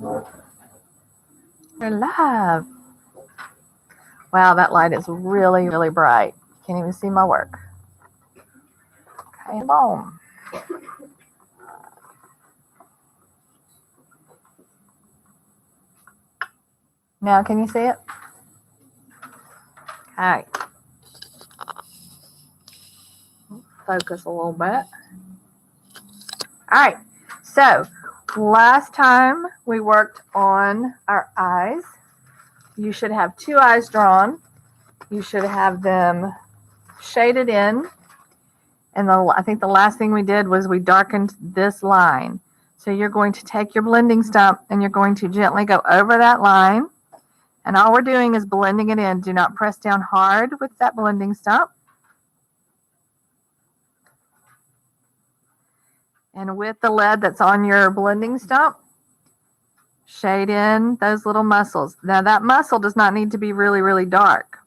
You're live. Wow, that light is really, really bright. Can't even see my work. Okay, boom. Now, can you see it? Okay. Focus a little bit. All right. So, last time we worked on our eyes. You should have two eyes drawn. You should have them shaded in. And I think the last thing we did was we darkened this line. So you're going to take your blending stump and you're going to gently go over that line. And all we're doing is blending it in. Do not press down hard with that blending stump. And with the lead that's on your blending stump, shade in those little muscles. Now that muscle does not need to be really, really dark.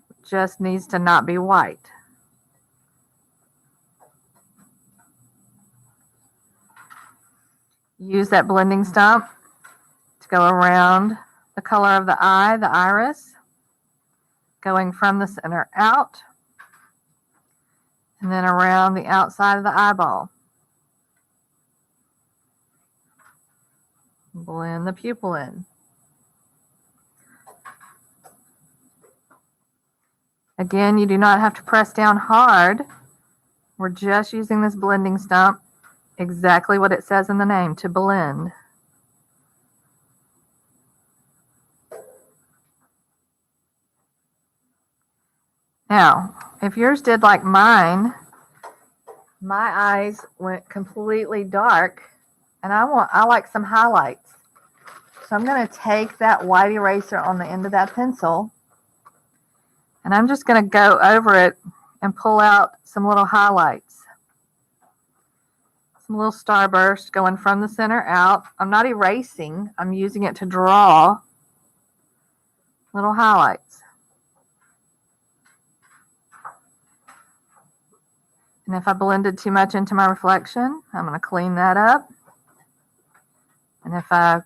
It just needs to not be white. Use that blending stump to go around the color of the eye, the iris, going from the center out, and then around the outside of the eyeball. Blend the pupil in. Again, you do not have to press down hard. We're just using this blending stump, exactly what it says in the name, to blend. Now, if yours did like mine, my eyes went completely dark, and I like some highlights. So I'm going to take that white eraser on the end of that pencil, and I'm just going to go over it and pull out some little highlights. Some little starburst going from the center out. I'm not erasing. I'm using it to draw little highlights. And if I blended too much into my reflection, I'm going to clean that up. And if I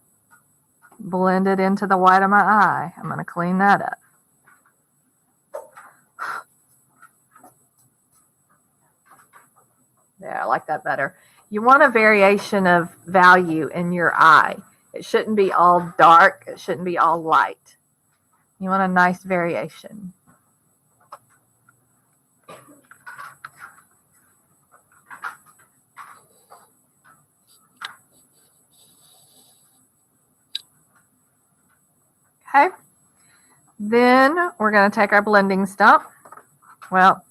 blended into the white of my eye, I'm going to clean that up. Yeah, I like that better. You want a variation of value in your eye. It shouldn't be all dark. It shouldn't be all light. You want a nice variation. Okay. Then we're going to take our blending stump. Well,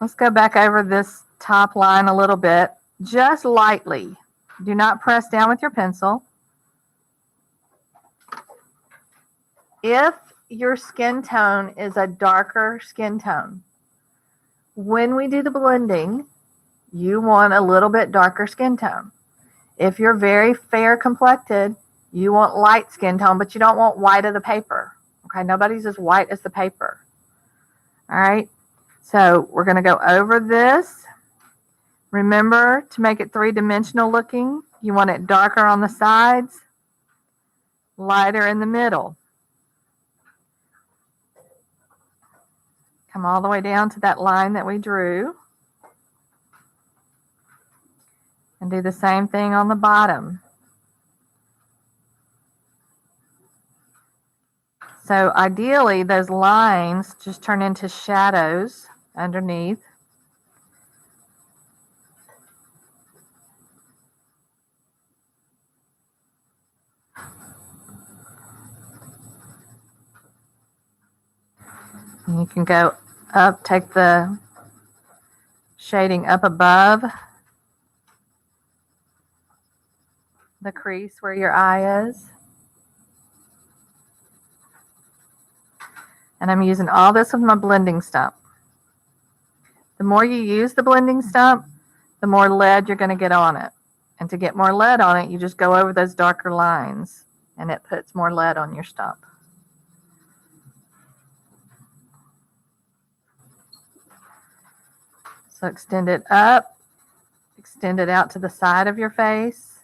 let's go back over this top line a little bit, just lightly. Do not press down with your pencil. If your skin tone is a darker skin tone, when we do the blending, you want a little bit darker skin tone. If you're very fair complected, you want light skin tone, but you don't want white of the paper. Okay, nobody's as white as the paper. All right, so we're going to go over this. Remember, to make it three-dimensional looking, you want it darker on the sides, lighter in the middle. Come all the way down to that line that we drew. And do the same thing on the bottom. So ideally, those lines just turn into shadows underneath. And you can go up, take the shading up above the crease where your eye is. And I'm using all this with my blending stump. The more you use the blending stump, the more lead you're going to get on it. And to get more lead on it, you just go over those darker lines, and it puts more lead on your stump. So extend it up, Extend it out to the side of your face.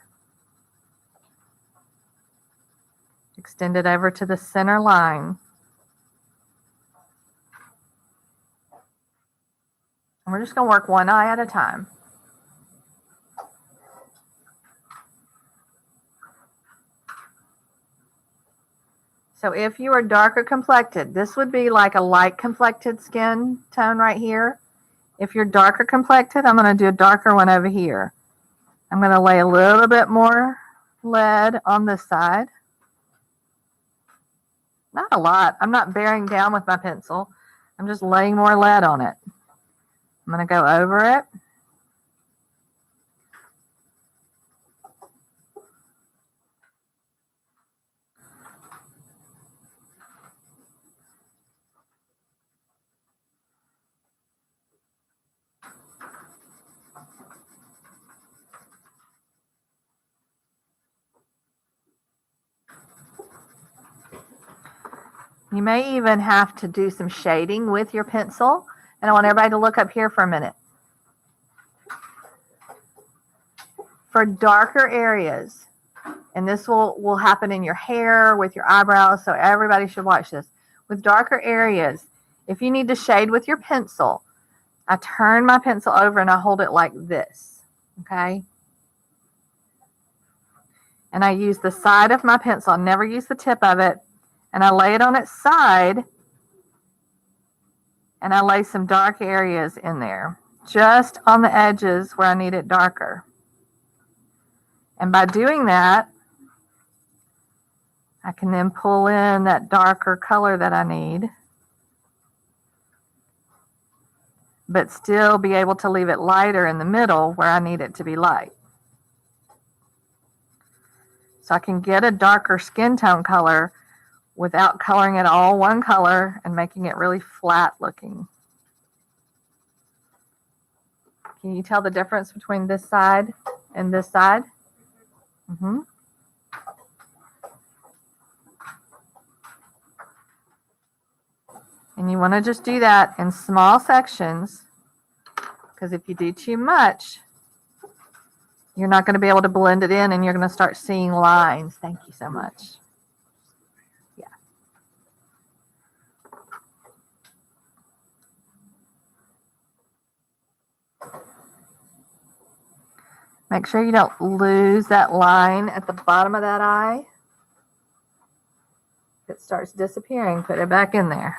Extend it over to the center line. And we're just going to work one eye at a time. So if you are darker complected, this would be like a light complected skin tone right here. If you're darker complected, I'm going to do a darker one over here. I'm going to lay a little bit more lead on this side. Not a lot. I'm not bearing down with my pencil. I'm just laying more lead on it. I'm going to go over it. You may even have to do some shading with your pencil. And I want everybody to look up here for a minute. For darker areas, and this will happen in your hair, with your eyebrows, so everybody should watch this. With darker areas, if you need to shade with your pencil, I turn my pencil over and I hold it like this, okay? And I use the side of my pencil. I never use the tip of it. And I lay it on its side, and I lay some dark areas in there, just on the edges where I need it darker. And by doing that, I can then pull in that darker color that I need, but still be able to leave it lighter in the middle where I need it to be light. So I can get a darker skin tone color without coloring it all one color and making it really flat looking. Can you tell the difference between this side and this side? Mm-hmm. And you want to just do that in small sections, because if you do too much, you're not going to be able to blend it in and you're going to start seeing lines. Thank you so much. Yeah. Make sure you don't lose that line at the bottom of that eye. If it starts disappearing, put it back in there.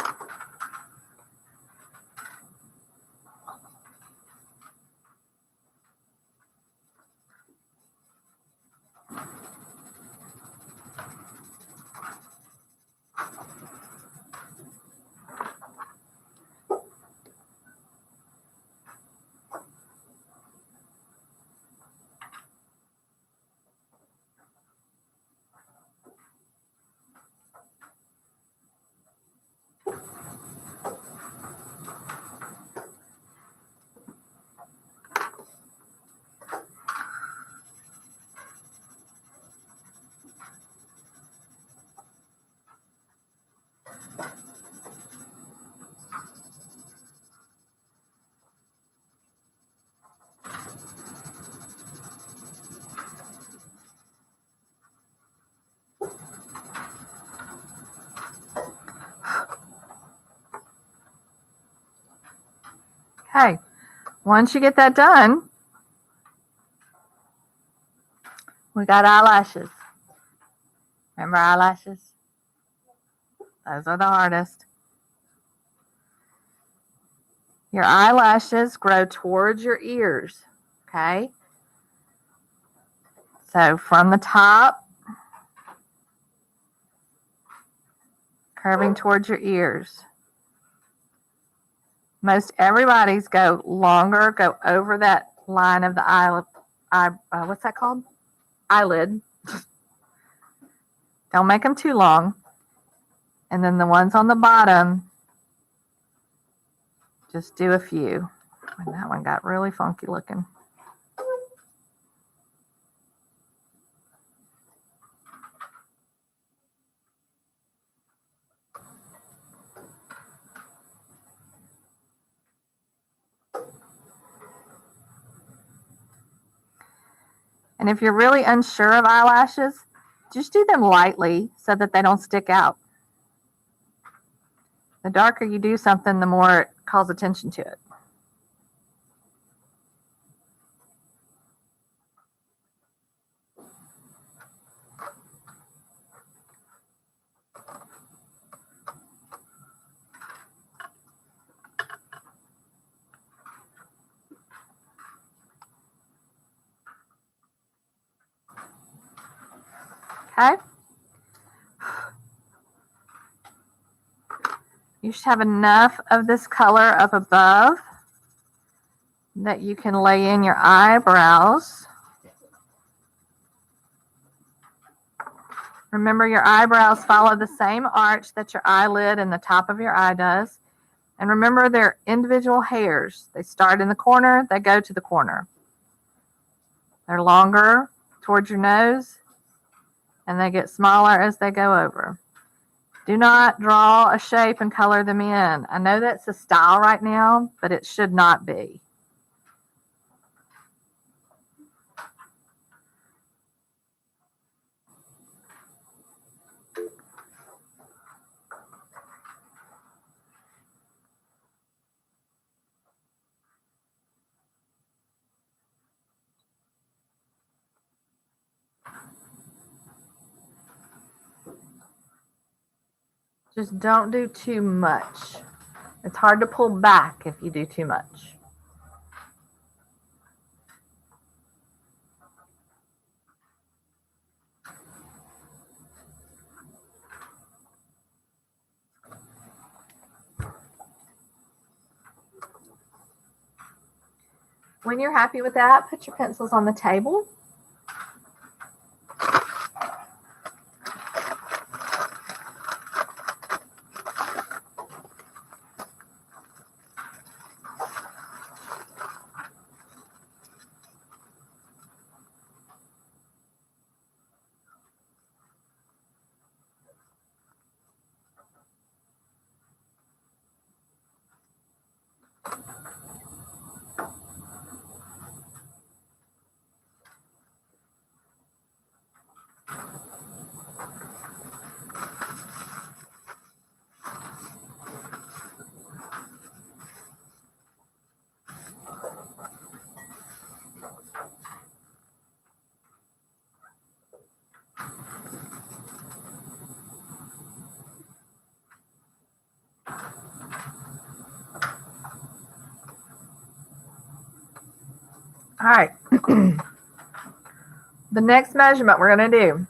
Okay, once you get that done, we got eyelashes. Remember eyelashes? Those are the hardest. Your eyelashes grow towards your ears, okay? So from the top, curving towards your ears. Most everybody's go longer, go over that line of the what's that called? Eyelid. Don't make them too long. And then the ones on the bottom, just do a few. And that one got really funky looking. And if you're really unsure of eyelashes, just do them lightly so that they don't stick out. The darker you do something, the more it calls attention to it. Okay? You should have enough of this color up above that you can lay in your eyebrows. Remember, your eyebrows follow the same arch that your eyelid and the top of your eye does. And remember, they're individual hairs. They start in the corner, they go to the corner. They're longer towards your nose, and they get smaller as they go over. Do not draw a shape and color them in. I know that's the style right now, but it should not be. Just don't do too much. It's hard to pull back if you do too much. When you're happy with that, put your pencils on the table. All right. The next measurement we're going to do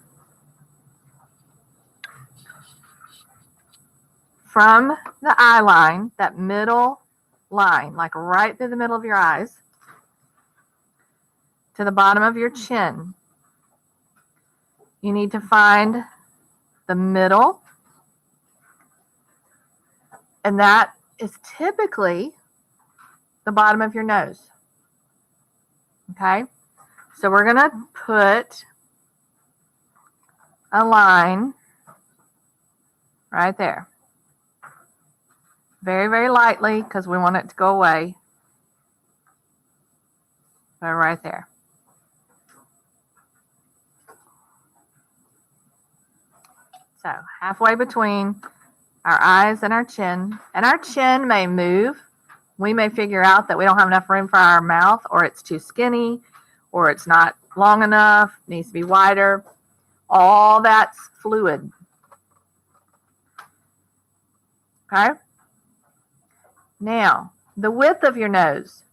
from the eye line, that middle line, like right through the middle of your eyes, to the bottom of your chin. You need to find the middle, and that is typically the bottom of your nose. Okay? So we're going to put a line right there. Very, very lightly because we want it to go away. But right there. So halfway between our eyes and our chin. And our chin may move. We may figure out that we don't have enough room for our mouth, or it's too skinny, or it's not long enough, needs to be wider. All that's fluid. Okay? Now, the width of your nose.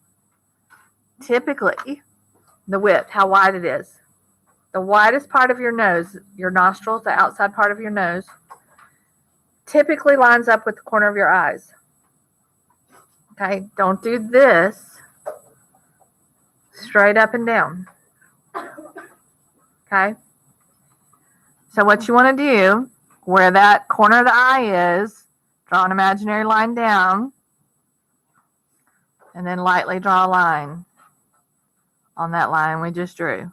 Typically, the width, how wide it is. The widest part of your nose, your nostrils, the outside part of your nose, typically lines up with the corner of your eyes. Okay, don't do this straight up and down. Okay, so what you want to do, where that corner of the eye is, draw an imaginary line down, and then lightly draw a line on that line we just drew.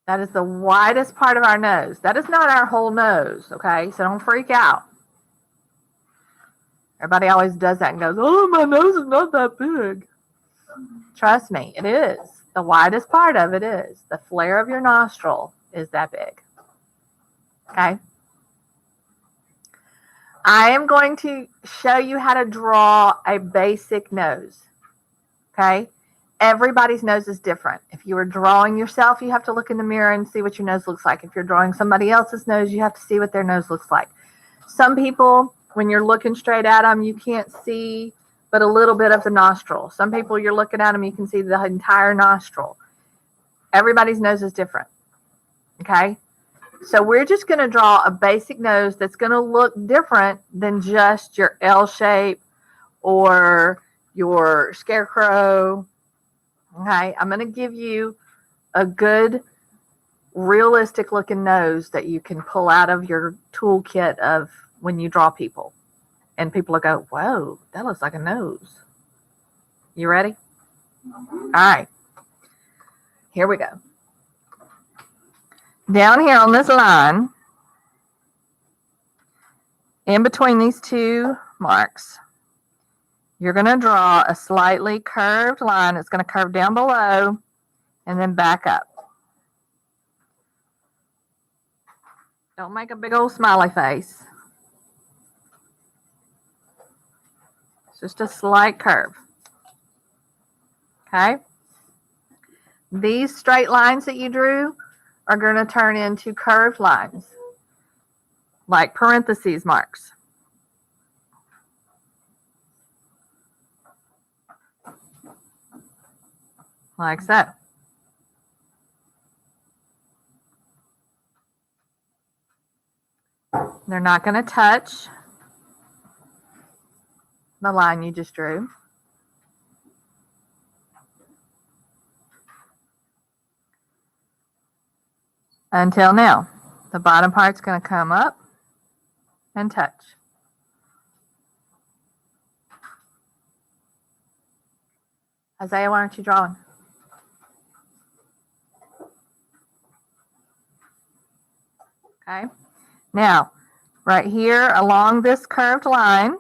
That is the widest part of our nose. That is not our whole nose, okay? So don't freak out. Everybody always does that and goes, oh, my nose is not that big. Trust me, it is. The widest part of it is. The flare of your nostril is that big. Okay? I am going to show you how to draw a basic nose. Okay? Everybody's nose is different. If you are drawing yourself, you have to look in the mirror and see what your nose looks like. If you're drawing somebody else's nose, you have to see what their nose looks like. Some people, when you're looking straight at them, you can't see but a little bit of the nostril. Some people, you're looking at them, you can see the entire nostril. Everybody's nose is different. Okay? So we're just going to draw a basic nose that's going to look different than just your L shape or your scarecrow. Okay, I'm going to give you a good, realistic looking nose that you can pull out of your toolkit of when you draw people. And people will go, whoa, that looks like a nose. You ready? All right. Here we go. Down here on this line, in between these two marks, you're going to draw a slightly curved line. It's going to curve down below and then back up. Don't make a big old smiley face. It's just a slight curve. Okay? These straight lines that you drew are going to turn into curved lines, like parentheses marks. Like so. They're not going to touch the line you just drew. Until now. The bottom part's going to come up and touch. Isaiah, why aren't you drawing? Okay. Now, right here along this curved line,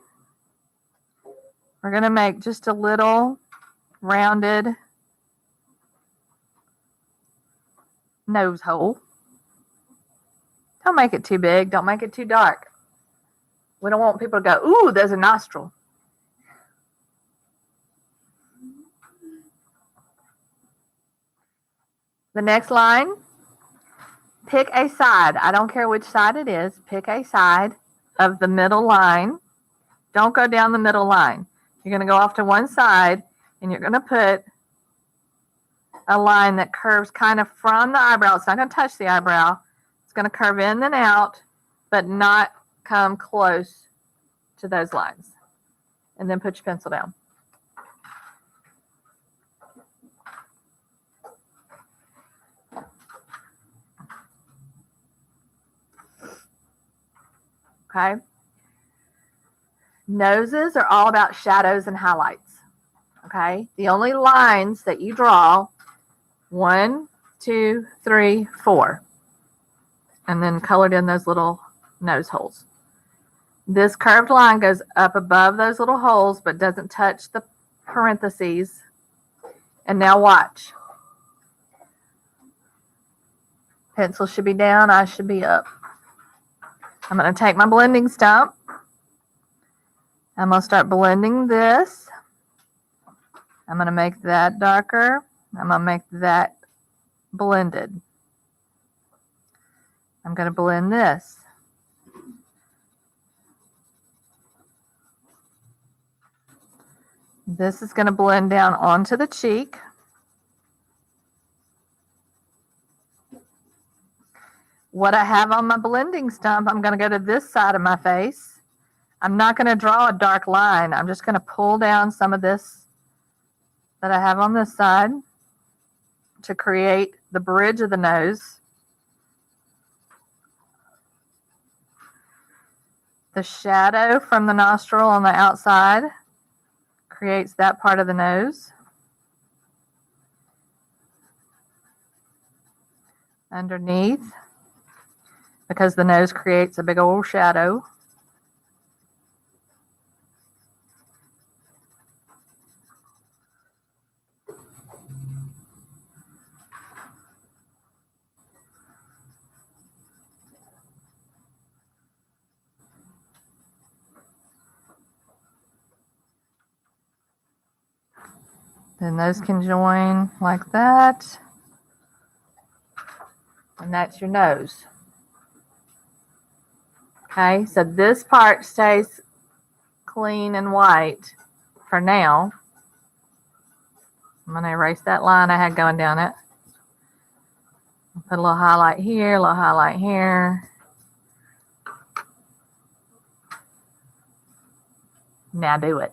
we're going to make just a little rounded nose hole. Don't make it too big. Don't make it too dark. We don't want people to go, ooh, there's a nostril. The next line, pick a side. I don't care which side it is. Pick a side of the middle line. Don't go down the middle line. You're going to go off to one side, and you're going to put a line that curves kind of from the eyebrow. It's not going to touch the eyebrow. It's going to curve in and out, but not come close to those lines. And then put your pencil down. Okay. Noses are all about shadows and highlights. Okay. The only lines that you draw, 1, 2, 3, 4, and then colored in those little nose holes. This curved line goes up above those little holes, but doesn't touch the parentheses. And now watch. Pencil should be down. I should be up. I'm going to take my blending stump. I'm going to start blending this. I'm going to make that darker. I'm going to make that blended. I'm going to blend this. This is going to blend down onto the cheek. What I have on my blending stump, I'm going to go to this side of my face. I'm not going to draw a dark line. I'm just going to pull down some of this that I have on this side to create the bridge of the nose. The shadow from the nostril on the outside creates that part of the nose. Underneath, because the nose creates a big old shadow. Then those can join like that. And that's your nose. Okay, so this part stays clean and white for now. I'm going to erase that line I had going down it. Put a little highlight here, a little highlight here. Now do it.